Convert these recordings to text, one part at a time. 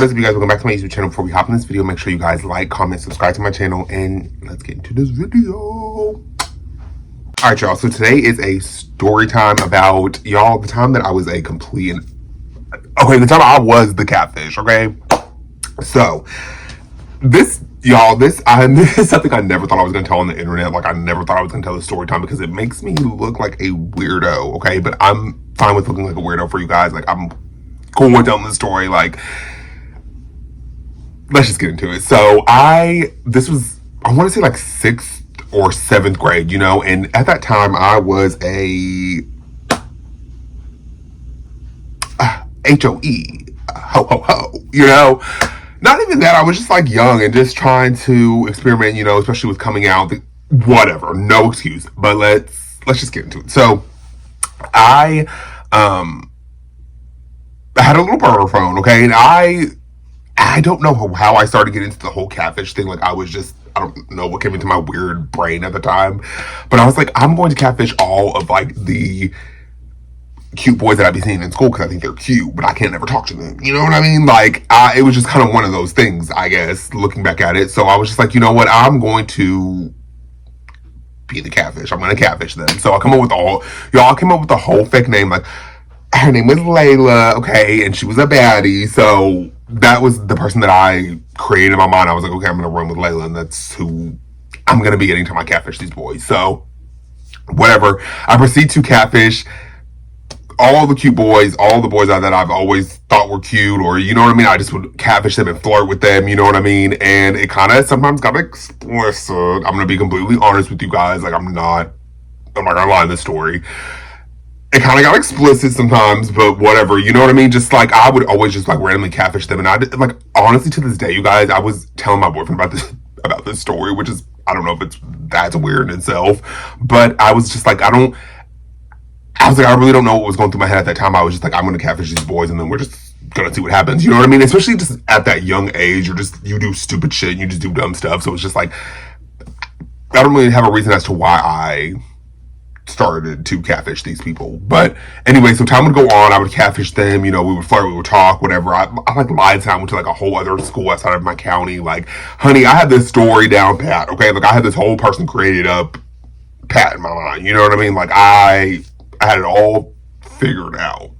What is up, you guys? Welcome back to my YouTube channel. Before we hop in this video, make sure you guys like, comment, subscribe to my channel, and let's get into this video. Alright, y'all, so today is a story time about, y'all, the time that I was the time I was the catfish, okay? So, this is something I never thought I was going to tell on the internet. Like, I never thought I was going to tell this story time because it makes me look like a weirdo, okay? But I'm fine with looking like a weirdo for you guys. Like, I'm cool with telling this story. Like, let's just get into it. So, this was, I want to say like 6th or 7th grade, you know? And at that time, I was a HOE, ho, ho, ho, you know? Not even that, I was just like young and just trying to experiment, you know, especially with coming out, whatever, no excuse. But let's just get into it. So, I had a little burner phone, okay? And I don't know how I started getting into the whole catfish thing. Like, I don't know what came into my weird brain at the time. But I was like, I'm going to catfish all of, like, the cute boys that I'd be seeing in school because I think they're cute, but I can't never talk to them. You know what I mean? Like, it was just kind of one of those things, I guess, looking back at it. So I was just like, you know what? I'm going to be the catfish. I'm going to catfish them. So I came up with the whole fake name. Like, her name was Layla, okay, and she was a baddie. So that was the person that I created in my mind. I was like, okay, I'm going to run with Layla, and that's who I'm going to be getting to my catfish these boys. So, whatever. I proceed to catfish all the cute boys, all the boys that I've always thought were cute, or, you know what I mean? I just would catfish them and flirt with them, you know what I mean? And it kind of sometimes got explicit. I'm going to be completely honest with you guys. Like, I'm not going to lie in this story. It kind of got explicit sometimes, but whatever, you know what I mean? Just like, I would always just like randomly catfish them. And I did, like, honestly, to this day, you guys, I was telling my boyfriend about this story, which is, I don't know if that's weird in itself, but I was just like, I really don't know what was going through my head at that time. I was just like, I'm going to catfish these boys and then we're just going to see what happens. You know what I mean? Especially just at that young age, you do stupid shit and you just do dumb stuff. So it's just like, I don't really have a reason as to why I started to catfish these people. But anyway, so time would go on, I would catfish them, you know, we would flirt, we would talk, whatever. I like lied to I went to like a whole other school outside of my county. Like, honey, I had this story down pat, okay? Like, I had this whole person created up pat in my mind, you know what I mean? Like, I had it all figured out.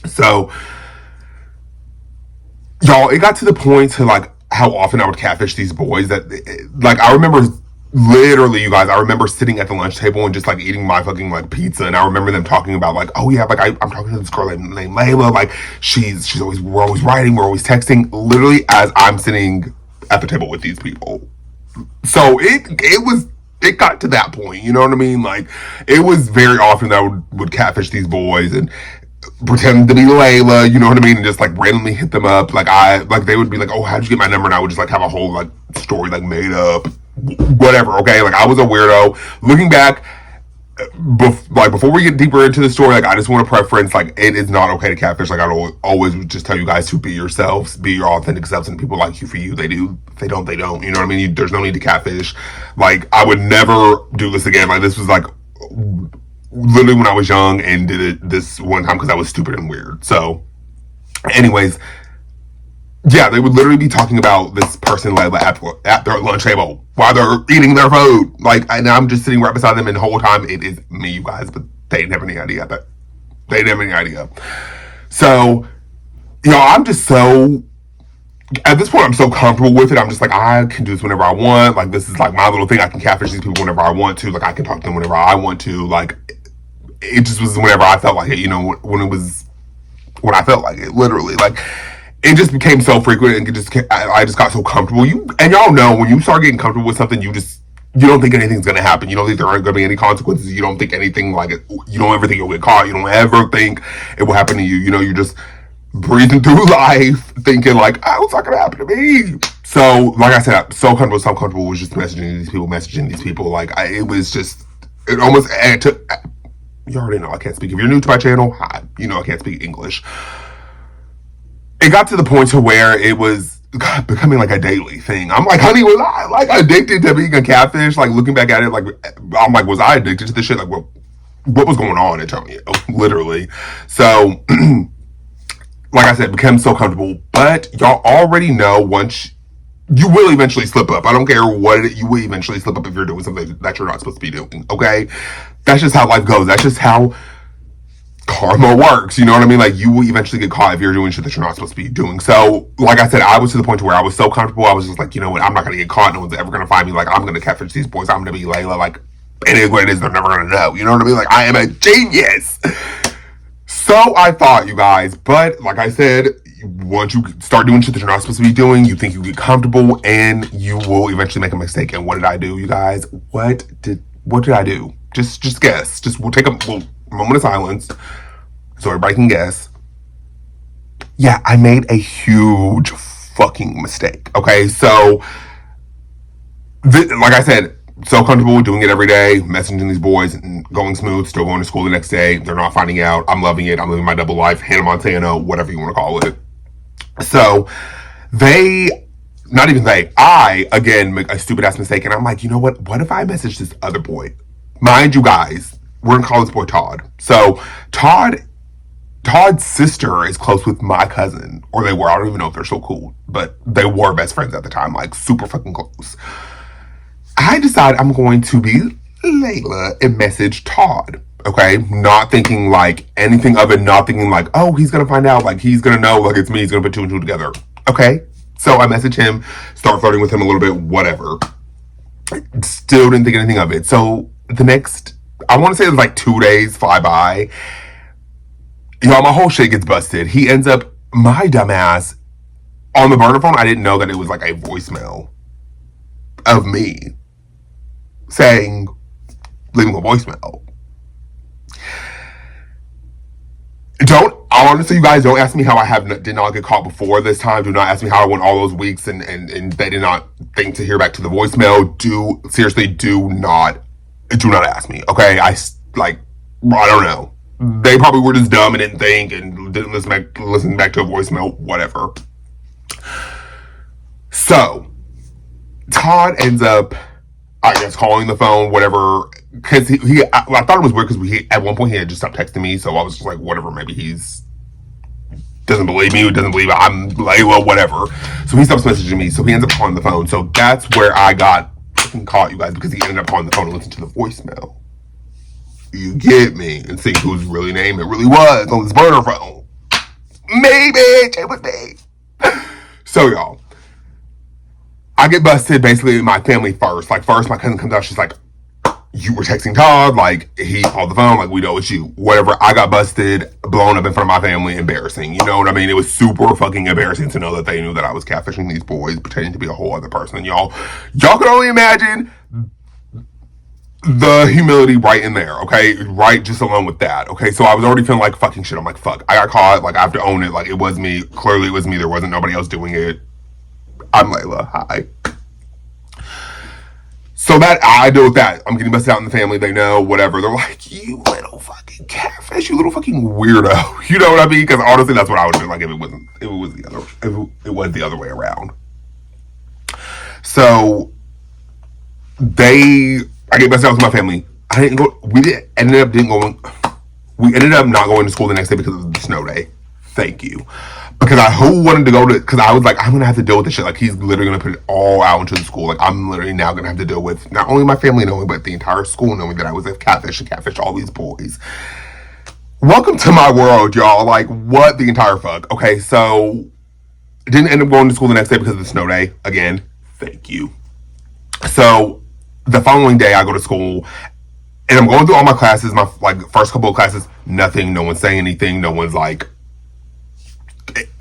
So, y'all, it got to the point to like how often I would catfish these boys that, like, I remember literally, you guys, I remember sitting at the lunch table and just like eating my fucking like pizza, and I remember them talking about like, oh yeah, like I'm talking to this girl named Layla, like we're always writing, we're always texting, literally as I'm sitting at the table with these people. So it got to that point, you know what I mean? Like, it was very often that I would catfish these boys and pretend to be Layla, you know what I mean? And just like randomly hit them up. Like, they would be like, oh, how'd you get my number? And I would just like have a whole like story like made up, whatever, okay? Like, I was a weirdo. Looking back, before we get deeper into the story, like, I just want to preference, like, it is not okay to catfish. Like, I always just tell you guys to be yourselves, be your authentic selves, and people like you for you. They do. If they don't, they don't. You know what I mean? There's no need to catfish. Like, I would never do this again. Like, this was like literally when I was young and did it this one time because I was stupid and weird. So, anyways, yeah, they would literally be talking about this person like at their lunch table while they're eating their food. Like, and I'm just sitting right beside them, and the whole time it is me, you guys, but they didn't have any idea that. They didn't have any idea. So, you know, I'm just so, at this point, I'm so comfortable with it. I'm just like, I can do this whenever I want. Like, this is like my little thing. I can catfish these people whenever I want to. Like, I can talk to them whenever I want to. Like, it just was whenever I felt like it, you know, when I felt like it, literally. Like, it just became so frequent, and I just got so comfortable. And y'all know, when you start getting comfortable with something, you don't think anything's gonna happen. You don't think there aren't gonna be any consequences. You don't think anything like it. You don't ever think you'll get caught. You don't ever think it will happen to you. You know, you're just breathing through life, thinking like, oh, it's not gonna happen to me. So, like I said, I'm so comfortable with just messaging these people. Like, it took. You already know I can't speak. If you're new to my channel, hi. You know I can't speak English. It got to the point to where it was becoming like a daily thing. I'm like, honey, was I like addicted to being a catfish? Like, looking back at it, like, I'm like, was I addicted to this shit? Like, what was going on, Antonio? Literally. So like I said, become so comfortable. But y'all already know once you will eventually slip up. I don't care what you will eventually slip up if you're doing something that you're not supposed to be doing. Okay, that's just how life goes. That's just how karma works. You know what I mean? Like you will eventually get caught if you're doing shit that you're not supposed to be doing. So, like I said, I was to the point where I was so comfortable. I was just like, you know what? I'm not gonna get caught. No one's ever gonna find me. Like I'm gonna catfish these boys. I'm gonna be Layla. Like it is what it is. They're never gonna know. You know what I mean? Like I am a genius. So I thought, you guys, but like I said, once you start doing shit that you're not supposed to be doing, you think you get comfortable, and you will eventually make a mistake. And what did I do, you guys? What did I do? Just guess. We'll take a moment of silence so everybody can guess. Yeah, I made a huge fucking mistake. Okay, so like I said, so comfortable doing it every day, messaging these boys and going smooth, still going to school the next day. They're not finding out. I'm loving it. I'm living my double life, Hannah Montana, whatever you want to call it. So I, again, make a stupid ass mistake. And I'm like, you know what? What if I message this other boy? Mind you guys, we're going to call this boy Todd. So Todd's sister is close with my cousin, or they were. I don't even know if they're still cool, but they were best friends at the time, like super fucking close. I decide I'm going to be Layla and message Todd. Okay, not thinking like anything of it, not thinking like, oh, he's gonna find out, like he's gonna know, like it's me, he's gonna put two and two together. Okay, so I message him, start flirting with him a little bit, whatever. Still didn't think anything of it. So the next, I want to say it was like 2 days fly by. Y'all, my whole shit gets busted. He ends up, my dumbass, on the burner phone. I didn't know that it was like a voicemail of me saying, leaving a voicemail. Honestly, you guys, don't ask me how I did not get caught before this time. Do not ask me how I went all those weeks and they did not think to hear back to the voicemail. Do not ask me. Okay, I don't know. They probably were just dumb and didn't think and didn't listen back to a voicemail, whatever. So Todd ends up, I guess, calling the phone, whatever, because I thought it was weird because at one point he had just stopped texting me, so I was just like, whatever, maybe he's doesn't believe me, doesn't believe I'm Layla, whatever. So he stops messaging me, so he ends up calling the phone. So that's where I got fucking caught, you guys, because he ended up calling the phone and listened to the voicemail. You get me? And see whose really name it really was on this burner phone. Maybe it was me. So y'all, I get busted basically in my family first. Like first my cousin comes out, she's like, you were texting Todd, like he called the phone, like we know it's you. Whatever, I got busted, blown up in front of my family, embarrassing. You know what I mean? It was super fucking embarrassing to know that they knew that I was catfishing these boys, pretending to be a whole other person. Y'all can only imagine the humility right in there, okay? Right, just alone with that, okay? So I was already feeling like fucking shit. I'm like, fuck, I got caught, like I have to own it, like it was me. Clearly it was me, there wasn't nobody else doing it. I'm Layla, hi. So that, I deal with that. I'm getting busted out in the family, they know, whatever. They're like, you little fucking catfish, you little fucking weirdo. You know what I mean? Because honestly, that's what I would have been like if it was the other way around. So, I get busted out with my family. We ended up not going to school the next day because of the snow day. Thank you. Because who wanted to go to, because I was like, I'm going to have to deal with this shit. Like, he's literally going to put it all out into the school. Like, I'm literally now going to have to deal with not only my family knowing, but the entire school knowing that I was a catfish and catfish all these boys. Welcome to my world, y'all. Like, what the entire fuck? Okay, so, didn't end up going to school the next day because of the snow day. Again, thank you. So, the following day, I go to school, and I'm going through all my classes, my, first couple of classes, nothing, no one's saying anything, no one's,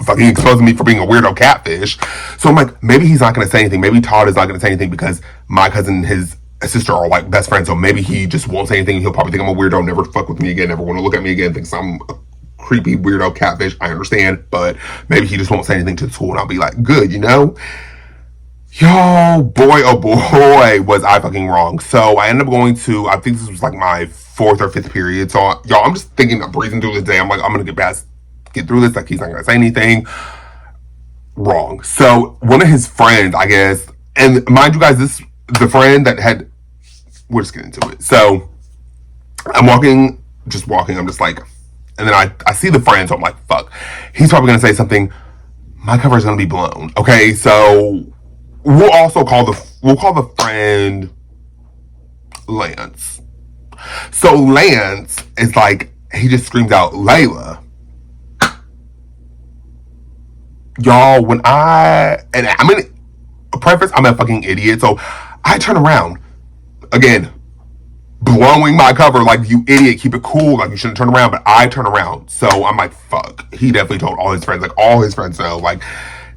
fucking exposing me for being a weirdo catfish. So I'm like, maybe he's not going to say anything. Maybe Todd is not going to say anything because my cousin and his sister are best friends. So maybe he just won't say anything. He'll probably think I'm a weirdo, never fuck with me again, never want to look at me again, thinks I'm a creepy weirdo catfish. I understand, but maybe he just won't say anything to the school and I'll be like, good, you know? Yo, boy, oh boy, was I fucking wrong. So I ended up going to, I think this was my 4th or 5th period. So y'all, I'm just thinking, I'm breezing through this day. I'm like, I'm going to get through this, he's not gonna say anything. Wrong. So one of his friends, I guess, and mind you guys, the friend that had, we'll just get into it. So I'm just walking, I'm just like, And then I see the friend, so I'm like, fuck. He's probably gonna say something. My cover is gonna be blown. Okay, so we'll call the friend Lance. So Lance is like, he just screams out, Layla. Y'all, when preface, I'm a fucking idiot. So I turn around. Again, blowing my cover like, you idiot, keep it cool, like you shouldn't turn around. But I turn around. So I'm like, fuck. He definitely told all his friends, like all his friends know, like,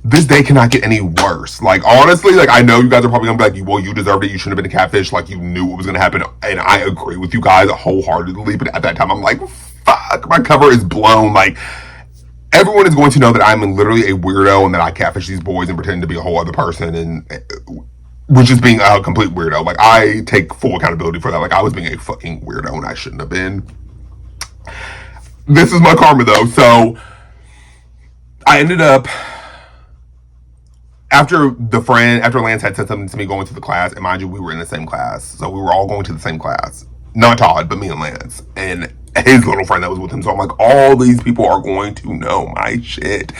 this day cannot get any worse. Like, honestly, like, I know you guys are probably gonna be like, well, you deserved it, you shouldn't have been a catfish, like, you knew what was gonna happen, and I agree with you guys wholeheartedly, but at that time, I'm like, fuck, my cover is blown, like, everyone is going to know that I'm literally a weirdo, and that I catfish these boys and pretend to be a whole other person, and which is being a complete weirdo. Like, I take full accountability for that. Like, I was being a fucking weirdo, and I shouldn't have been. This is my karma, though, so I ended up, after Lance had said something to me going to the class, and mind you, we were in the same class. So we were all going to the same class. Not Todd, but me and Lance. And his little friend that was with him. So I'm like, all these people are going to know my shit.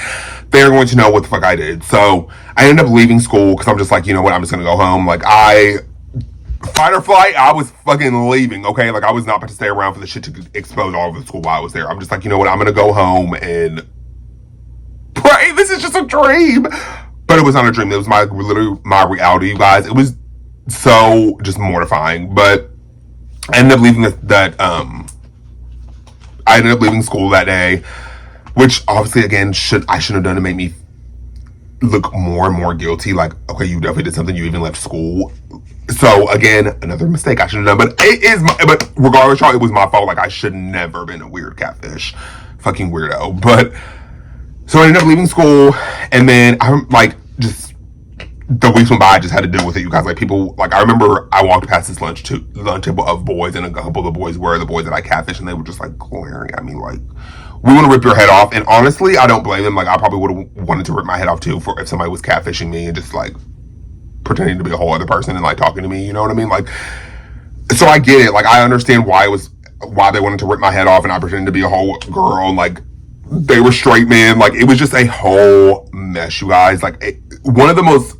They're going to know what the fuck I did. So I ended up leaving school because I'm just like, you know what, I'm just going to go home. Like, fight or flight, I was fucking leaving, okay? Like, I was not about to stay around for the shit to expose all over the school while I was there. I'm just like, you know what, I'm going to go home and pray. This is just a dream. But it was not a dream. It was literally my reality, you guys. It was so just mortifying. But I ended up leaving I ended up leaving school that day, which obviously, again, I shouldn't have done to make me look more and more guilty. Like, okay, you definitely did something. You even left school. So again, another mistake I should have done. But regardless, y'all, it was my fault. Like, I should never been a weird catfish, fucking weirdo. But so I ended up leaving school, and then I'm like, just the weeks went by, I just had to deal with it, you guys. Like, people, like, I remember I walked past this lunch table of boys, and a couple of the boys were the boys that I catfished, and they were just like glaring at me like, we want to rip your head off. And honestly, I don't blame them. Like, I probably would have wanted to rip my head off too, for if somebody was catfishing me and just like pretending to be a whole other person and like talking to me, you know what I mean? Like, so I get it. Like, I understand why they wanted to rip my head off, and I pretended to be a whole girl, and like, they were straight men. Like, it was just a whole mess, you guys. Like, one of the most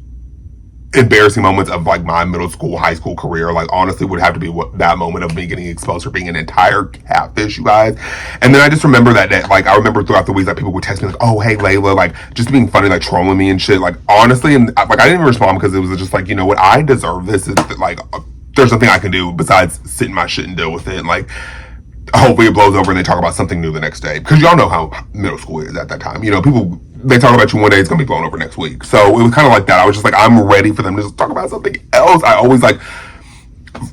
embarrassing moments of like my middle school, high school career, like, honestly, would have to be that moment of me getting exposed for being an entire catfish, you guys. And then I just remember that day, like, I remember throughout the weeks that people would text me like, oh, hey, Layla, like, just being funny, like, trolling me and shit. Like, honestly, and like, I didn't even respond because it was just like, you know what, I deserve this. It's like, there's nothing I can do besides sit in my shit and deal with it. And like, hopefully it blows over and they talk about something new the next day. Because y'all know how middle school is at that time. You know, people, they talk about you one day, it's going to be blown over next week. So it was kind of like that. I was just like, I'm ready for them to just talk about something else. I always like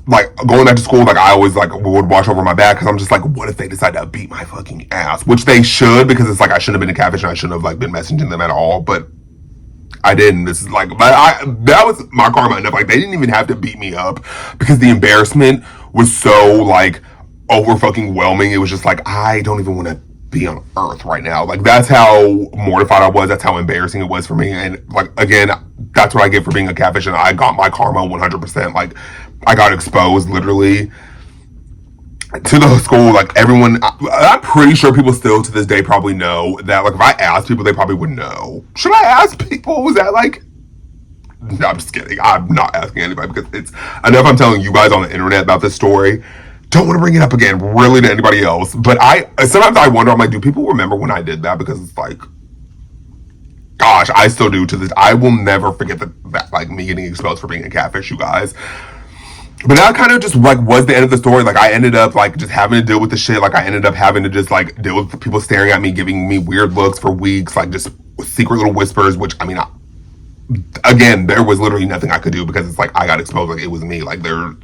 going back to school, like, I always like would watch over my back because I'm just like, what if they decide to beat my fucking ass? Which they should, because it's like, I shouldn't have been a catfish and I shouldn't have like been messaging them at all. But I didn't. This is like, that was my karma enough. Like, they didn't even have to beat me up because the embarrassment was so like over fucking whelming. It was just like, I don't even want to be on earth right now. Like, that's how mortified I was. That's how embarrassing it was for me. And like, again, that's what I get for being a catfish, and I got my karma 100%. Like, I got exposed literally to the school. Like, everyone, I'm pretty sure people still to this day probably know that. Like, if I asked people, they probably would know. Should I ask people? Was that like, no, I'm just kidding. I'm not asking anybody because it's enough I'm telling you guys on the internet about this story. Don't want to bring it up again, really, to anybody else. But sometimes I wonder, I'm like, do people remember when I did that? Because it's like, gosh, I still do to this. I will never forget that like, me getting exposed for being a catfish, you guys. But that kind of just like was the end of the story. Like, I ended up like just having to deal with the shit. Like, I ended up having to just like deal with people staring at me, giving me weird looks for weeks, like just secret little whispers, which, I mean, again, there was literally nothing I could do because it's like, I got exposed. Like, it was me. Like, there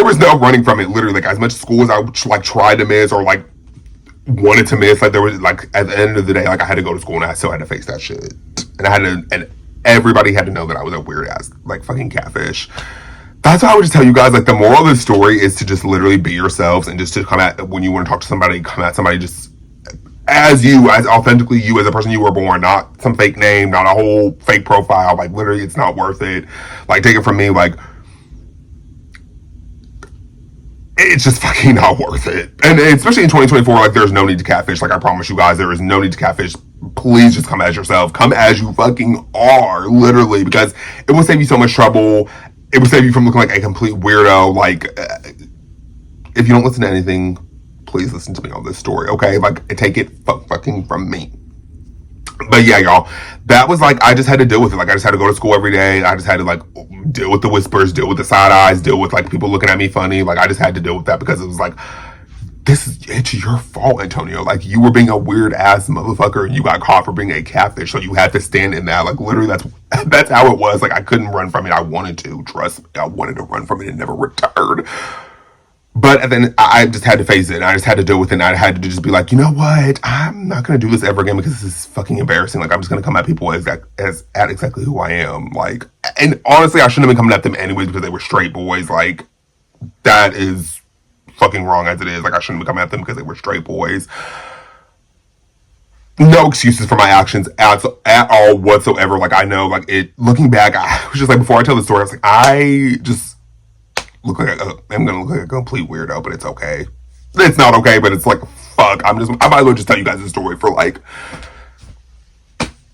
was no running from it. Literally, like, as much school as I like tried to miss or like wanted to miss, like, there was like, at the end of the day, like, I had to go to school and I still had to face that shit. And and everybody had to know that I was a weird ass like fucking catfish. That's why I would just tell you guys, like, the moral of the story is to just literally be yourselves, and just to come at, when you want to talk to somebody, come at somebody just as you, as authentically you, as a person you were born, not some fake name, not a whole fake profile. Like, literally, it's not worth it. Like, take it from me, like, it's just fucking not worth it. And especially in 2024, like, there's no need to catfish. Like, I promise you guys, there is no need to catfish. Please just come as yourself. Come as you fucking are, literally, because it will save you so much trouble. It will save you from looking like a complete weirdo. Like, if you don't listen to anything, please listen to me on this story, okay? Like, take it fucking from me. But yeah, y'all, that was like, I just had to deal with it. Like, I just had to go to school every day. I just had to, like, deal with the whispers, deal with the side eyes, deal with, like, people looking at me funny. Like, I just had to deal with that because it was like, it's your fault, Antonio. Like, you were being a weird ass motherfucker and you got caught for being a catfish. So you had to stand in that. Like, literally, that's how it was. Like, I couldn't run from it. I wanted to. Trust me, I wanted to run from it and never returned. But then I just had to face it. I just had to deal with it. And I had to just be like, you know what? I'm not going to do this ever again because this is fucking embarrassing. Like, I'm just going to come at people as at exactly who I am. Like, and honestly, I shouldn't have been coming at them anyways because they were straight boys. Like, that is fucking wrong as it is. Like, I shouldn't have been coming at them because they were straight boys. No excuses for my actions at all whatsoever. Like, I know, like, looking back, I was just like, before I tell the story, I was like, I just look like I'm gonna look like a complete weirdo, but it's okay. It's not okay, but it's like, fuck. I might as well just tell you guys the story for, like,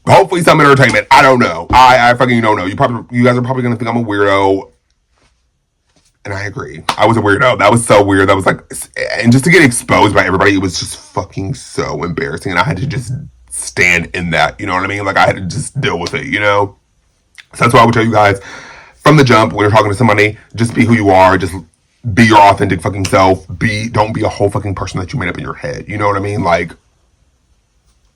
hopefully some entertainment. I don't know. I fucking don't know. You guys are probably gonna think I'm a weirdo, and I agree. I was a weirdo. That was so weird. That was like, and just to get exposed by everybody, it was just fucking so embarrassing, and I had to just stand in that. You know what I mean? Like, I had to just deal with it. You know. So that's why I would tell you guys from the jump, when you're talking to somebody, just be who you are. Just be your authentic fucking self. Don't be a whole fucking person that you made up in your head. You know what I mean? Like,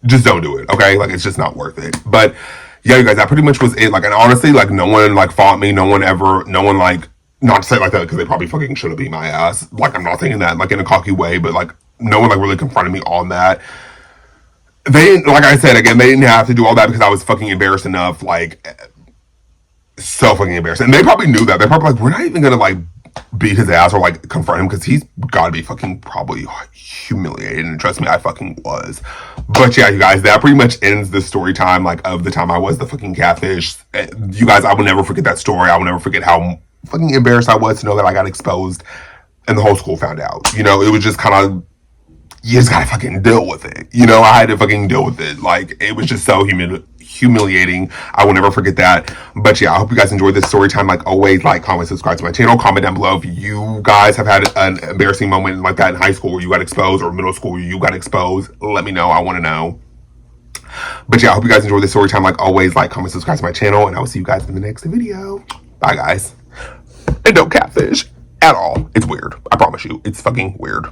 just don't do it, okay? Like, it's just not worth it. But yeah, you guys, that pretty much was it. Like, and honestly, like, no one like fought me. No one like, not to say like that because they probably fucking should have beat my ass. Like, I'm not saying that like in a cocky way, but like, no one like really confronted me on that. They didn't, like I said again, they didn't have to do all that because I was fucking embarrassed enough. Like, so fucking embarrassing. And they probably knew that. They're probably like, we're not even gonna like beat his ass or like confront him because he's gotta be fucking probably humiliated. And trust me, I fucking was. But yeah, you guys, that pretty much ends the story time, like, of the time I was the fucking catfish. You guys, I will never forget that story. I will never forget how fucking embarrassed I was to know that I got exposed and the whole school found out. You know, it was just kind of, you just gotta fucking deal with it. You know, I had to fucking deal with it. Like, it was just so humiliating. I will never forget that. But yeah, I hope you guys enjoyed this story time. Like always, like, comment, subscribe to my channel. Comment down below if you guys have had an embarrassing moment like that in high school where you got exposed, or middle school where you got exposed. Let me know. I want to know. But yeah, I hope you guys enjoyed this story time. Like always, like, comment, subscribe to my channel, and I will see you guys in the next video. Bye, guys. And don't catfish at all. It's weird. I promise you. It's fucking weird.